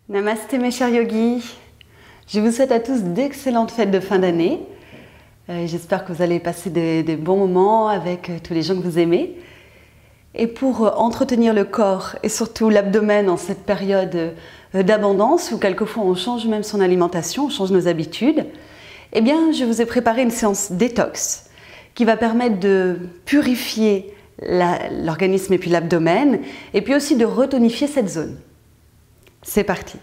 Namasté mes chers yogis, je vous souhaite à tous d'excellentes fêtes de fin d'année. J'espère que vous allez passer des bons moments avec tous les gens que vous aimez. Et pour entretenir le corps et surtout l'abdomen en cette période d'abondance où quelquefois on change même son alimentation, on change nos habitudes, eh bien je vous ai préparé une séance détox qui va permettre de purifier l'organisme et puis l'abdomen et puis aussi de retonifier cette zone. C'est parti.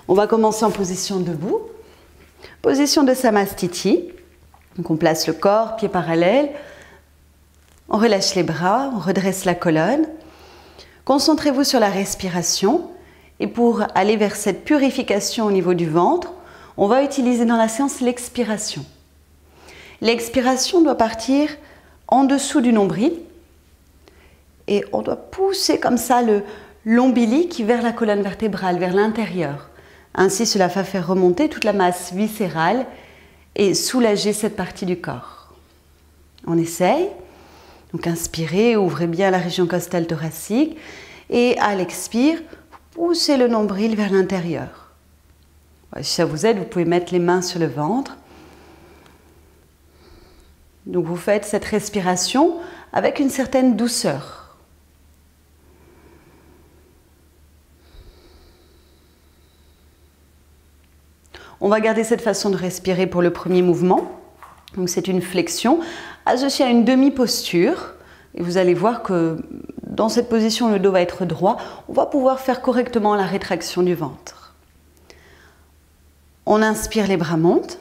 On va commencer en position debout, position de Samastiti. Donc on place le corps, pieds parallèles, on relâche les bras, on redresse la colonne. Concentrez-vous sur la respiration. Et pour aller vers cette purification au niveau du ventre, on va utiliser dans la séance l'expiration. L'expiration doit partir en dessous du nombril et on doit pousser comme ça l'ombilic vers la colonne vertébrale, vers l'intérieur. Ainsi, cela va faire remonter toute la masse viscérale et soulager cette partie du corps. On essaye. Donc inspirez, ouvrez bien la région costale thoracique et à l'expire, poussez le nombril vers l'intérieur. Si ça vous aide, vous pouvez mettre les mains sur le ventre. Donc vous faites cette respiration avec une certaine douceur. On va garder cette façon de respirer pour le premier mouvement. Donc c'est une flexion associée à une demi-posture. Et vous allez voir que dans cette position, le dos va être droit. On va pouvoir faire correctement la rétraction du ventre. On inspire, les bras montent.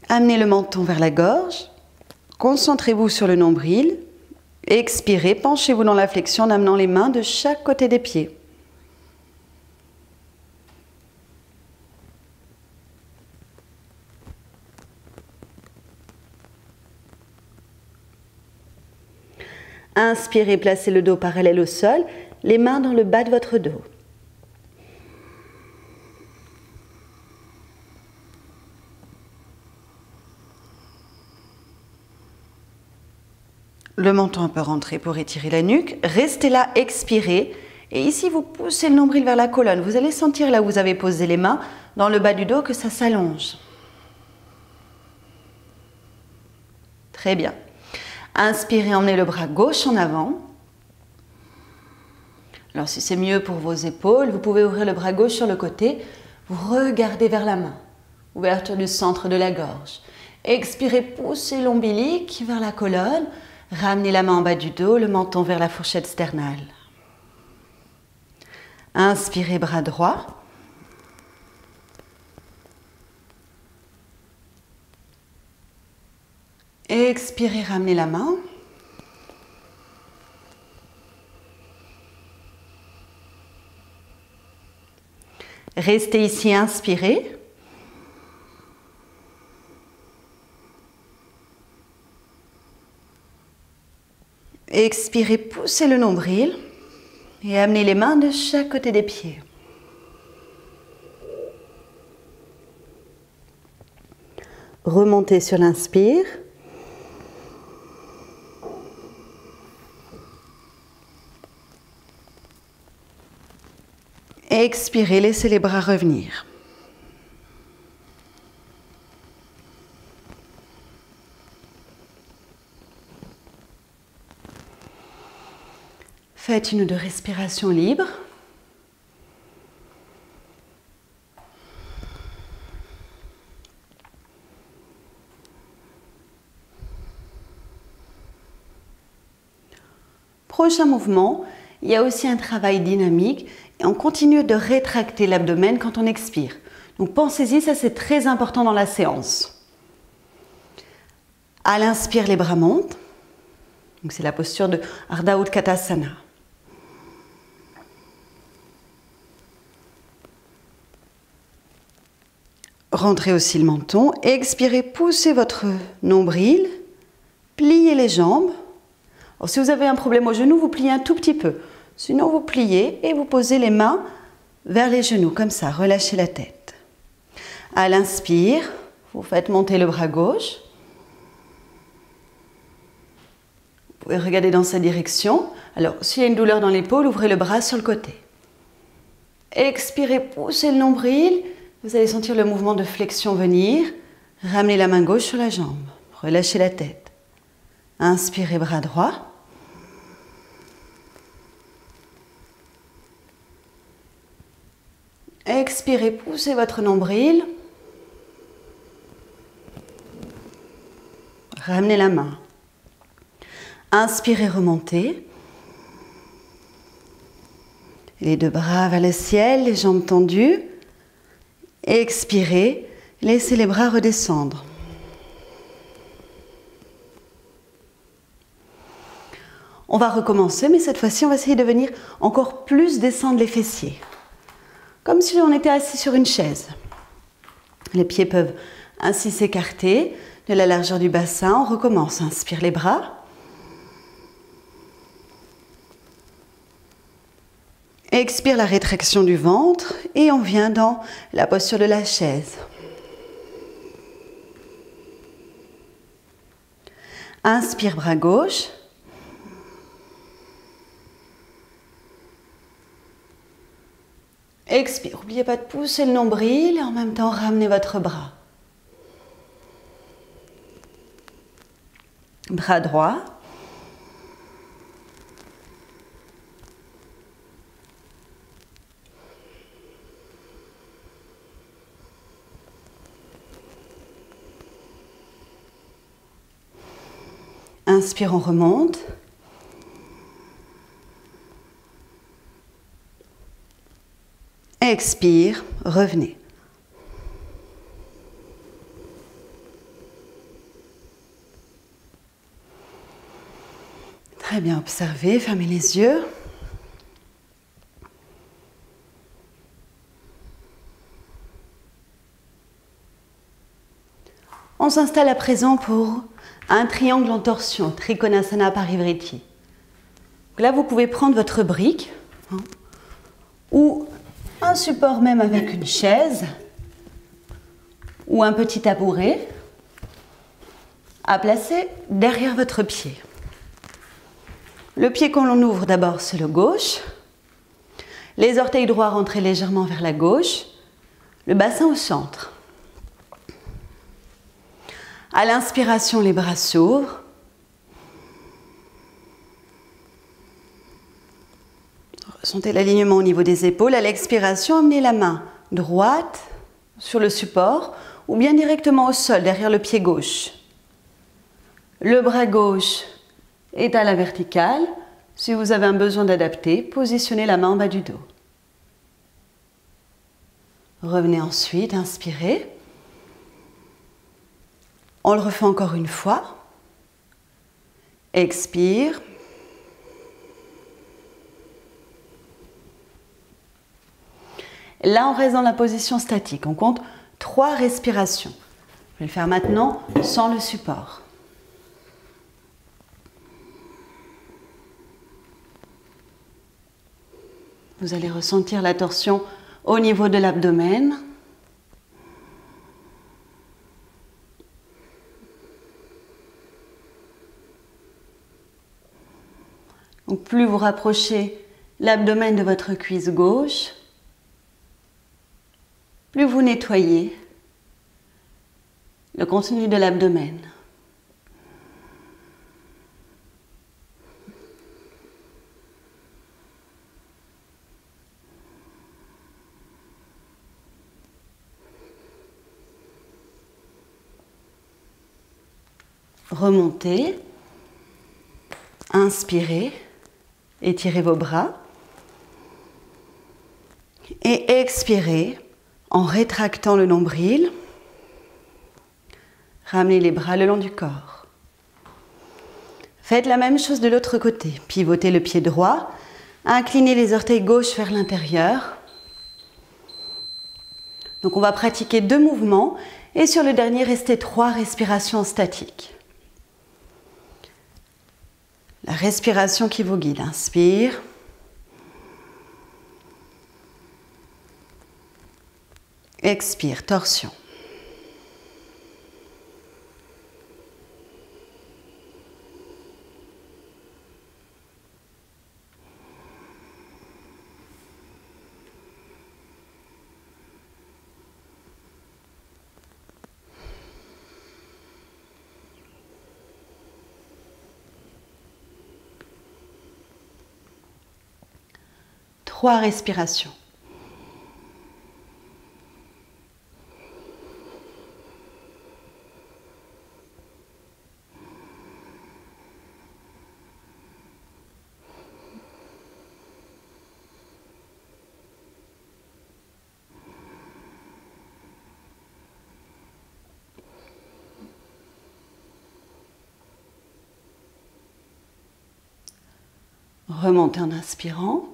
Amenez le menton vers la gorge. Concentrez-vous sur le nombril. Expirez, penchez-vous dans la flexion en amenant les mains de chaque côté des pieds. Inspirez, placez le dos parallèle au sol, les mains dans le bas de votre dos. Le menton peut rentrer pour étirer la nuque. Restez là, expirez. Et ici, vous poussez le nombril vers la colonne. Vous allez sentir là où vous avez posé les mains, dans le bas du dos, que ça s'allonge. Très bien. Inspirez, emmenez le bras gauche en avant. Alors si c'est mieux pour vos épaules, vous pouvez ouvrir le bras gauche sur le côté. Vous regardez vers la main. Ouverture du centre de la gorge. Expirez, poussez l'ombilic vers la colonne. Ramenez la main en bas du dos, le menton vers la fourchette sternale. Inspirez, bras droit. Expirez, ramenez la main. Restez ici, inspirez. Expirez, poussez le nombril et amenez les mains de chaque côté des pieds. Remontez sur l'inspire. Expirez, laissez les bras revenir. Faites une ou deux respirations libres. Prochain mouvement, il y a aussi un travail dynamique et on continue de rétracter l'abdomen quand on expire. Donc pensez-y, ça c'est très important dans la séance. À l'inspire, les bras montent. Donc c'est la posture de Ardha Utkatasana. Rentrez aussi le menton. Expirez, poussez votre nombril. Pliez les jambes. Alors, si vous avez un problème au genou, vous pliez un tout petit peu. Sinon, vous pliez et vous posez les mains vers les genoux, comme ça, relâchez la tête. À l'inspire, vous faites monter le bras gauche. Vous pouvez regarder dans sa direction. Alors, s'il y a une douleur dans l'épaule, ouvrez le bras sur le côté. Expirez, poussez le nombril. Vous allez sentir le mouvement de flexion venir. Ramenez la main gauche sur la jambe. Relâchez la tête. Inspirez, bras droit. Expirez, poussez votre nombril. Ramenez la main. Inspirez, remontez. Les deux bras vers le ciel, les jambes tendues. Expirez, laissez les bras redescendre. On va recommencer, mais cette fois-ci, on va essayer de venir encore plus descendre les fessiers. Comme si on était assis sur une chaise. Les pieds peuvent ainsi s'écarter de la largeur du bassin. On recommence. Inspire les bras. Expire la rétraction du ventre et on vient dans la posture de la chaise. Inspire, bras gauche. Expire, n'oubliez pas de pousser le nombril et en même temps ramenez votre bras. Bras droit. Inspire, on remonte. Expire, revenez. Très bien, observez, fermez les yeux. On s'installe à présent pour un triangle en torsion, Trikonasana Parivriti. Là, vous pouvez prendre votre brique ou un support même avec une chaise ou un petit tabouret à placer derrière votre pied. Le pied qu'on ouvre d'abord, c'est le gauche. Les orteils droits rentrez légèrement vers la gauche. Le bassin au centre. À l'inspiration, les bras s'ouvrent. Ressentez l'alignement au niveau des épaules. À l'expiration, amenez la main droite sur le support ou bien directement au sol, derrière le pied gauche. Le bras gauche est à la verticale. Si vous avez un besoin d'adapter, positionnez la main en bas du dos. Revenez ensuite, inspirez. On le refait encore une fois. Expire. Là, on reste dans la position statique. On compte 3 respirations. Je vais le faire maintenant sans le support. Vous allez ressentir la torsion au niveau de l'abdomen. Donc, plus vous rapprochez l'abdomen de votre cuisse gauche, plus vous nettoyez le contenu de l'abdomen. Remontez, inspirez, étirez vos bras et expirez en rétractant le nombril. Ramenez les bras le long du corps. Faites la même chose de l'autre côté. Pivotez le pied droit, inclinez les orteils gauche vers l'intérieur. Donc on va pratiquer 2 mouvements et sur le dernier, restez 3 respirations statiques. La respiration qui vous guide. Inspire. Expire, torsion. Trois respirations. Remontez en inspirant.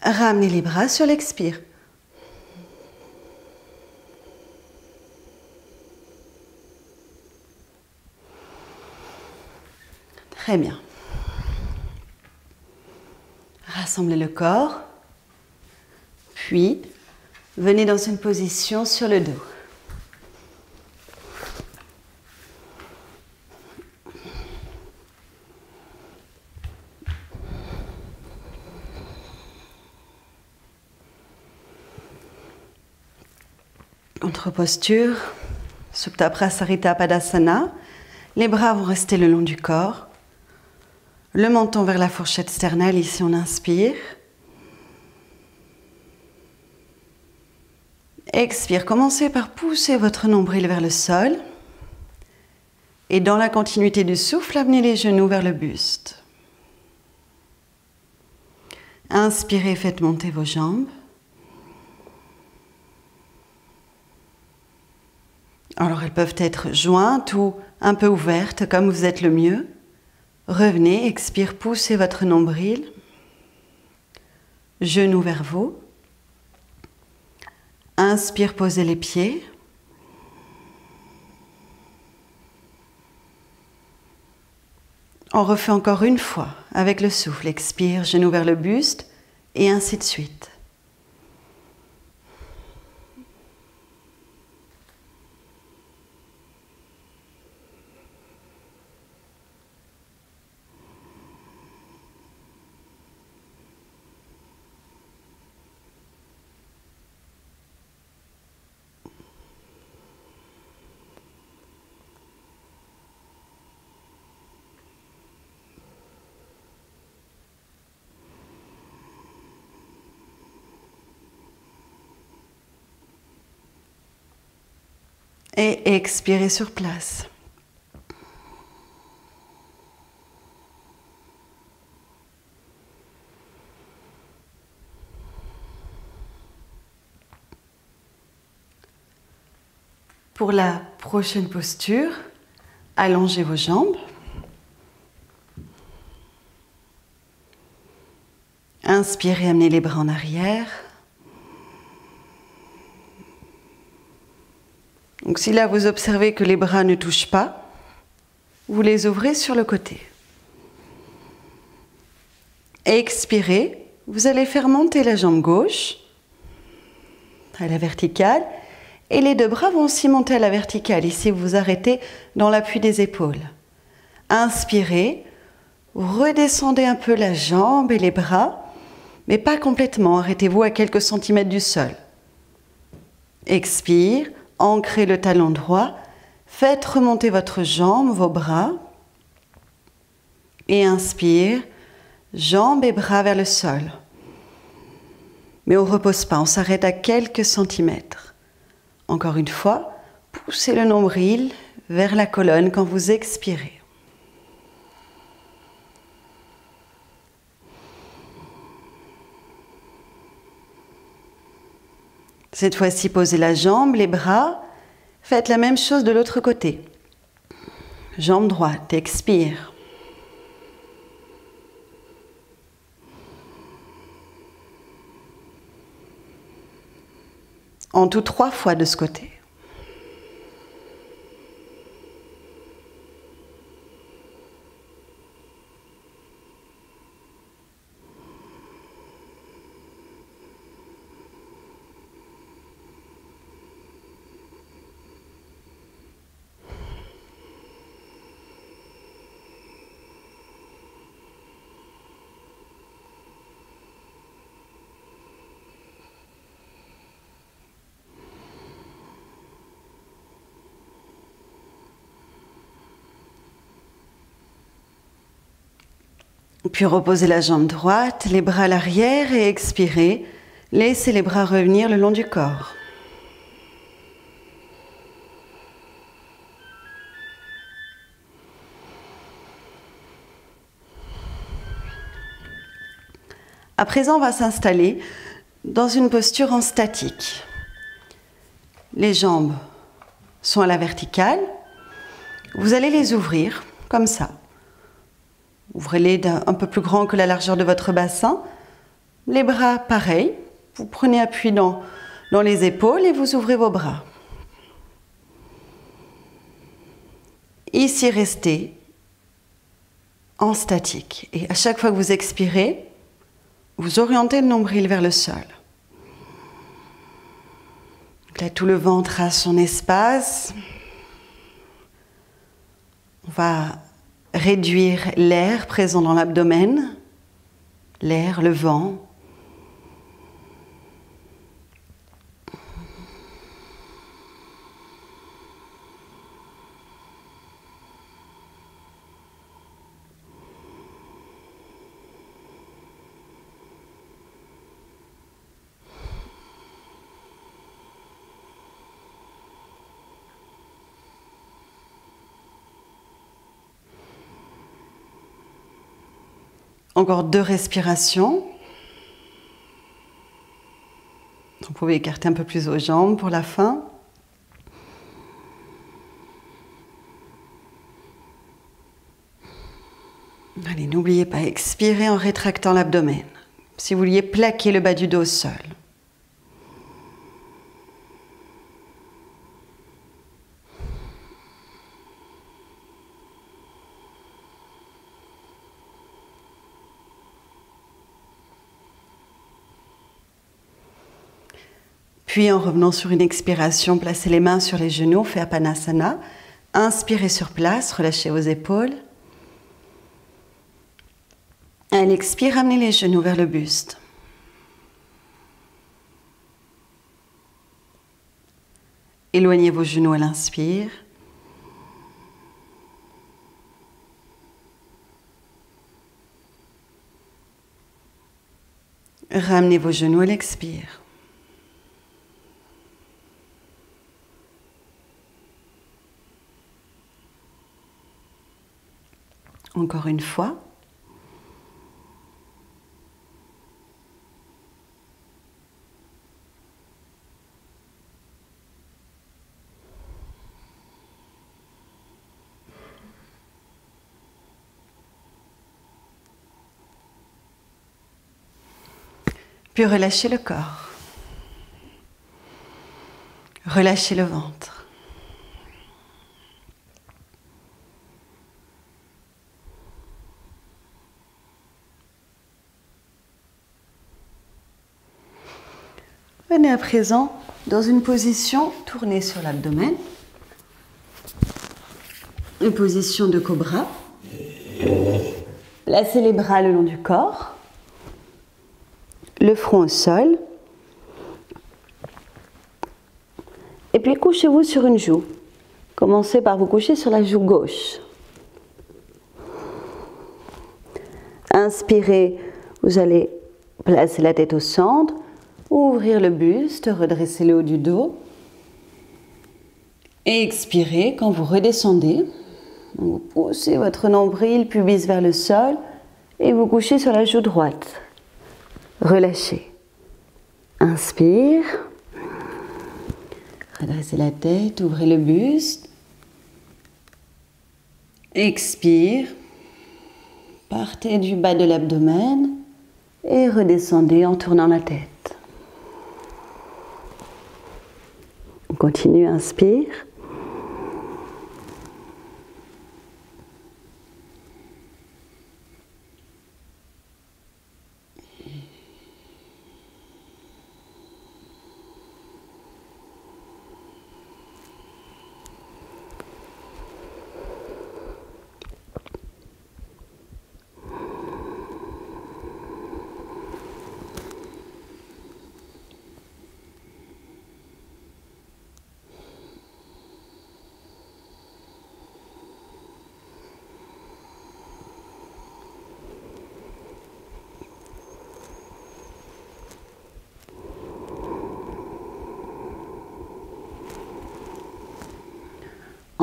Ramenez les bras sur l'expire. Très bien. Rassemblez le corps. Puis, venez dans une position sur le dos. Autre posture, Supta Prasarita Padasana. Les bras vont rester le long du corps. Le menton vers la fourchette sternelle, ici on inspire. Expire, commencez par pousser votre nombril vers le sol. Et dans la continuité du souffle, amenez les genoux vers le buste. Inspirez, faites monter vos jambes. Alors elles peuvent être jointes ou un peu ouvertes, comme vous êtes le mieux. Revenez, expire, poussez votre nombril. Genoux vers vous. Inspire, posez les pieds. On refait encore une fois avec le souffle. Expire, genoux vers le buste et ainsi de suite. Et expirez sur place. Pour la prochaine posture, allongez vos jambes. Inspirez, amenez les bras en arrière. Donc si là vous observez que les bras ne touchent pas, vous les ouvrez sur le côté. Expirez, vous allez faire monter la jambe gauche à la verticale et les deux bras vont aussi monter à la verticale. Ici vous vous arrêtez dans l'appui des épaules. Inspirez, redescendez un peu la jambe et les bras, mais pas complètement, arrêtez-vous à quelques centimètres du sol. Expire. Ancrez le talon droit, faites remonter votre jambe, vos bras. Et inspire, jambes et bras vers le sol. Mais on ne repose pas, on s'arrête à quelques centimètres. Encore une fois, poussez le nombril vers la colonne quand vous expirez. Cette fois-ci, posez la jambe, les bras. Faites la même chose de l'autre côté. Jambe droite, expire. En tout 3 fois de ce côté. Puis reposez la jambe droite, les bras à l'arrière et expirez. Laissez les bras revenir le long du corps. À présent, on va s'installer dans une posture en statique. Les jambes sont à la verticale. Vous allez les ouvrir comme ça. Ouvrez-les un peu plus grand que la largeur de votre bassin. Les bras, pareil. Vous prenez appui dans les épaules et vous ouvrez vos bras. Ici, restez en statique. Et à chaque fois que vous expirez, vous orientez le nombril vers le sol. Donc là, tout le ventre a son espace. On va réduire l'air présent dans l'abdomen, l'air, le vent. Encore 2 respirations. Vous pouvez écarter un peu plus vos jambes pour la fin. Allez, n'oubliez pas, expirez en rétractant l'abdomen. Si vous vouliez plaquer le bas du dos au sol. Puis en revenant sur une expiration, placez les mains sur les genoux, fait Apanasana. Inspirez sur place, relâchez vos épaules. À l'expire, ramenez les genoux vers le buste. Éloignez vos genoux à l'inspire. Ramenez vos genoux à l'expire. Encore une fois. Puis relâchez le corps. Relâchez le ventre. Venez à présent dans une position tournée sur l'abdomen. Une position de cobra. Placez les bras le long du corps. Le front au sol. Et puis couchez-vous sur une joue. Commencez par vous coucher sur la joue gauche. Inspirez, vous allez placer la tête au centre. Ouvrir le buste, redresser le haut du dos. Et expirez quand vous redescendez. Vous poussez votre nombril, pubis vers le sol et vous couchez sur la joue droite. Relâchez. Inspire. Redressez la tête, ouvrez le buste. Expire. Partez du bas de l'abdomen et redescendez en tournant la tête. On continue, inspire.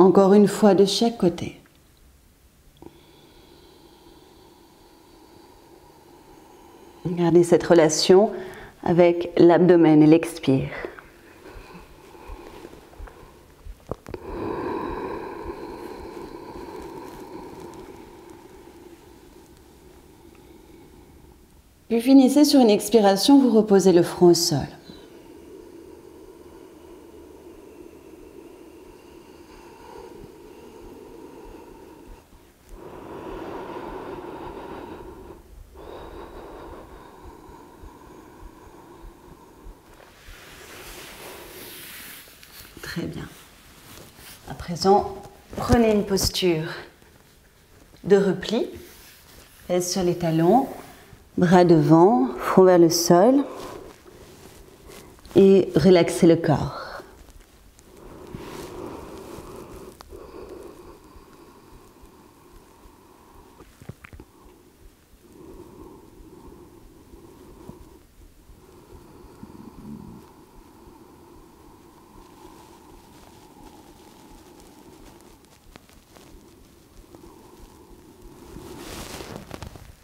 Encore une fois de chaque côté. Gardez cette relation avec l'abdomen et l'expire. Puis finissez sur une expiration, vous reposez le front au sol. Très bien. À présent, prenez une posture de repli, fesses sur les talons, bras devant, front vers le sol et relaxez le corps.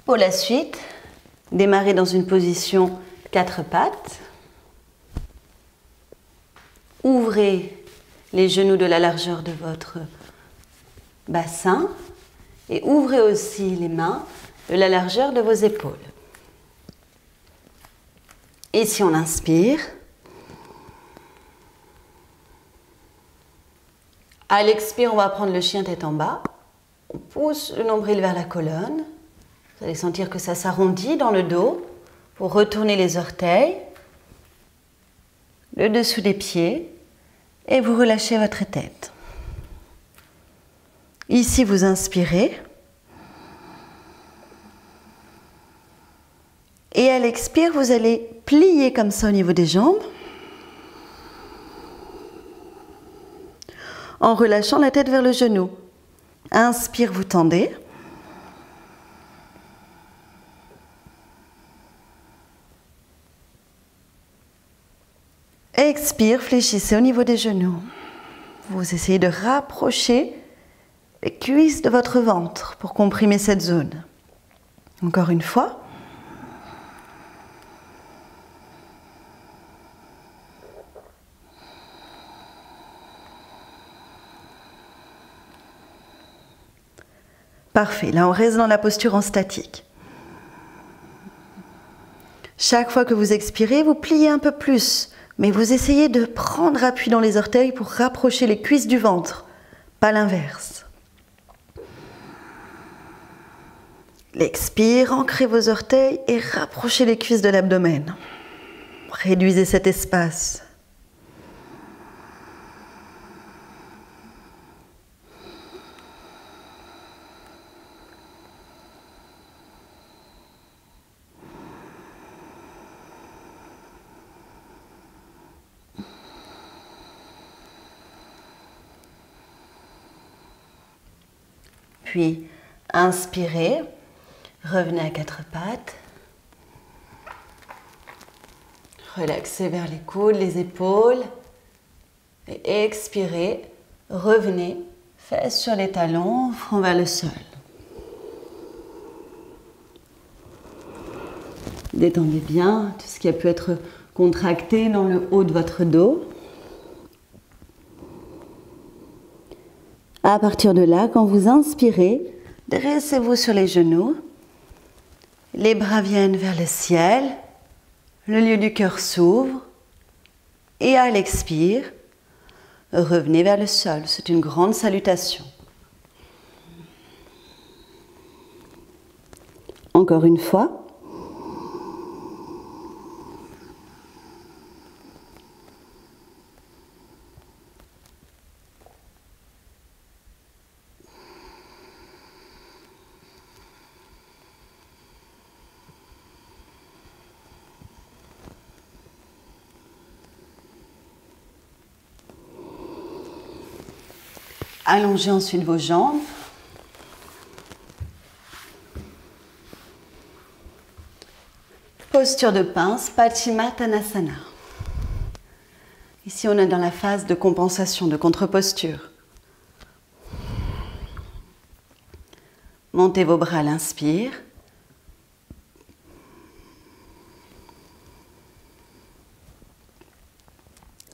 Pour la suite, démarrez dans une position 4 pattes. Ouvrez les genoux de la largeur de votre bassin et ouvrez aussi les mains de la largeur de vos épaules. Et si on inspire, à l'expire, on va prendre le chien tête en bas. On pousse le nombril vers la colonne. Vous allez sentir que ça s'arrondit dans le dos pour retourner les orteils, le dessous des pieds et vous relâchez votre tête. Ici, vous inspirez et à l'expire, vous allez plier comme ça au niveau des jambes en relâchant la tête vers le genou. Inspire, vous tendez. Expire, fléchissez au niveau des genoux. Vous essayez de rapprocher les cuisses de votre ventre pour comprimer cette zone. Encore une fois. Parfait, là on reste dans la posture en statique. Chaque fois que vous expirez, vous pliez un peu plus. Mais vous essayez de prendre appui dans les orteils pour rapprocher les cuisses du ventre, pas l'inverse. L'expire, ancrez vos orteils et rapprochez les cuisses de l'abdomen. Réduisez cet espace. Puis, inspirez, revenez à 4 pattes. Relaxez vers les coudes, les épaules. Et expirez, revenez, fesses sur les talons, front vers le sol. Détendez bien tout ce qui a pu être contracté dans le haut de votre dos. À partir de là, quand vous inspirez, dressez-vous sur les genoux. Les bras viennent vers le ciel. Le lieu du cœur s'ouvre. Et à l'expire, revenez vers le sol. C'est une grande salutation. Encore une fois. Allongez ensuite vos jambes. Posture de pince, Paschimottanasana. Ici, on est dans la phase de compensation, de contre-posture. Montez vos bras à l'inspire.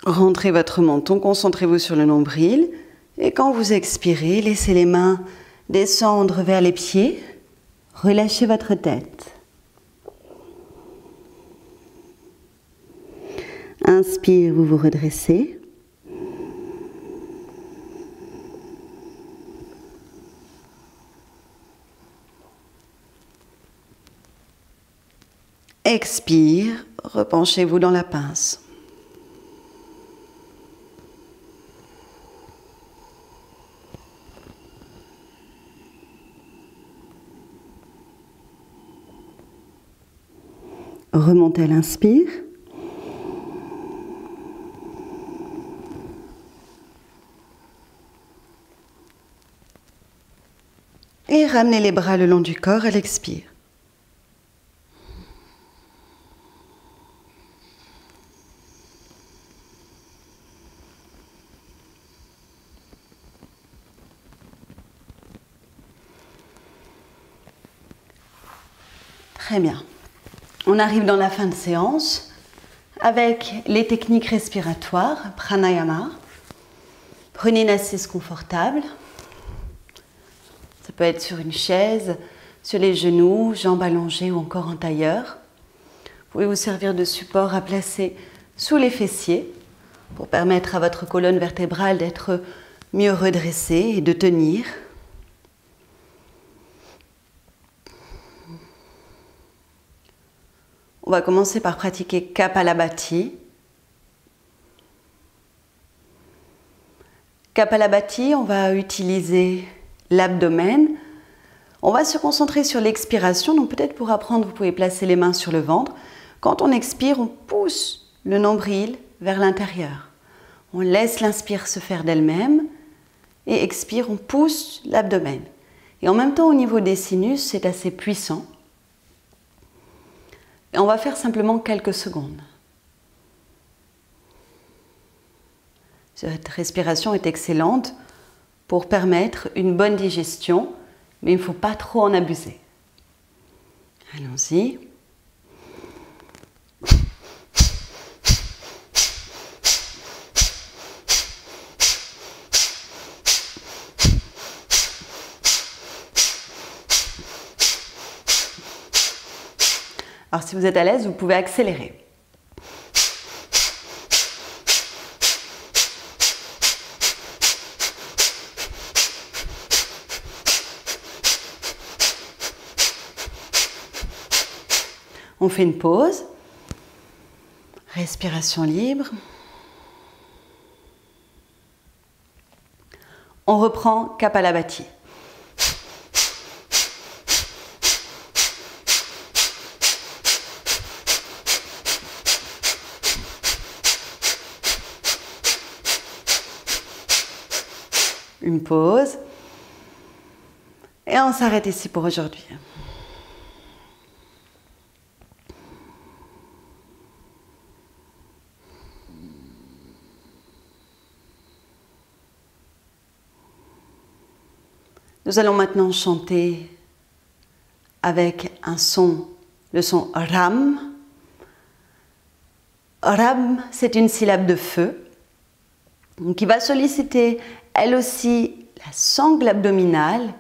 Rentrez votre menton, concentrez-vous sur le nombril. Et quand vous expirez, laissez les mains descendre vers les pieds. Relâchez votre tête. Inspire, vous vous redressez. Expire, repenchez-vous dans la pince. Remontez à l'inspire. Et ramenez les bras le long du corps à l'expire. Très bien. On arrive dans la fin de séance avec les techniques respiratoires, pranayama. Prenez une assise confortable. Ça peut être sur une chaise, sur les genoux, jambes allongées ou encore en tailleur. Vous pouvez vous servir de support à placer sous les fessiers pour permettre à votre colonne vertébrale d'être mieux redressée et de tenir. On va commencer par pratiquer Kapalabhati. Kapalabhati, on va utiliser l'abdomen. On va se concentrer sur l'expiration. Donc peut-être pour apprendre, vous pouvez placer les mains sur le ventre. Quand on expire, on pousse le nombril vers l'intérieur. On laisse l'inspire se faire d'elle-même. Et expire, on pousse l'abdomen. Et en même temps, au niveau des sinus, c'est assez puissant. Et on va faire simplement quelques secondes. Cette respiration est excellente pour permettre une bonne digestion, mais il ne faut pas trop en abuser. Allons-y. Alors si vous êtes à l'aise, vous pouvez accélérer. On fait une pause. Respiration libre. On reprend Kapalabhati. Une pause. Et on s'arrête ici pour aujourd'hui. Nous allons maintenant chanter avec un son, le son Ram. Ram, c'est une syllabe de feu qui va solliciter elle aussi la sangle abdominale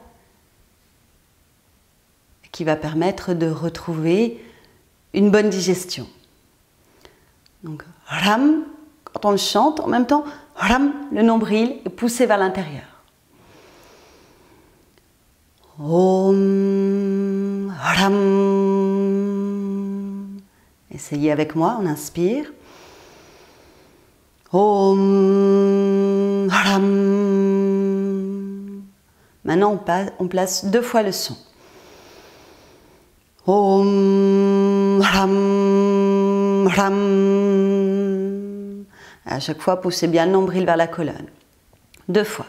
qui va permettre de retrouver une bonne digestion. Donc Ram, quand on le chante, en même temps, Ram, le nombril est poussé vers l'intérieur. Om Ram. Essayez avec moi, on inspire. Om Ram. Maintenant, on place 2 fois le son. Om Ram Ram. À chaque fois, poussez bien le nombril vers la colonne. 2 fois.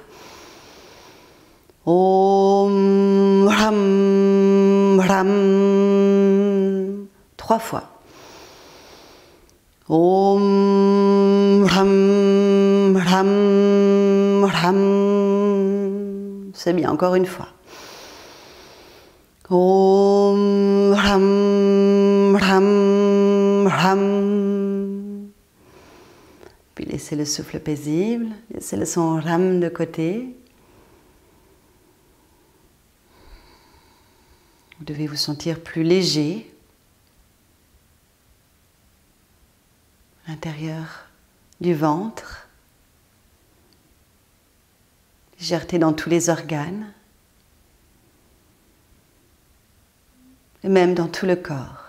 Om Ram Ram. 3 fois. Om Ram Ram Ram. C'est bien, encore une fois. Om Ram Ram Ram. Puis laissez le souffle paisible, laissez le son Ram de côté. Vous devez vous sentir plus léger à l'intérieur du ventre, légèreté dans tous les organes et même dans tout le corps.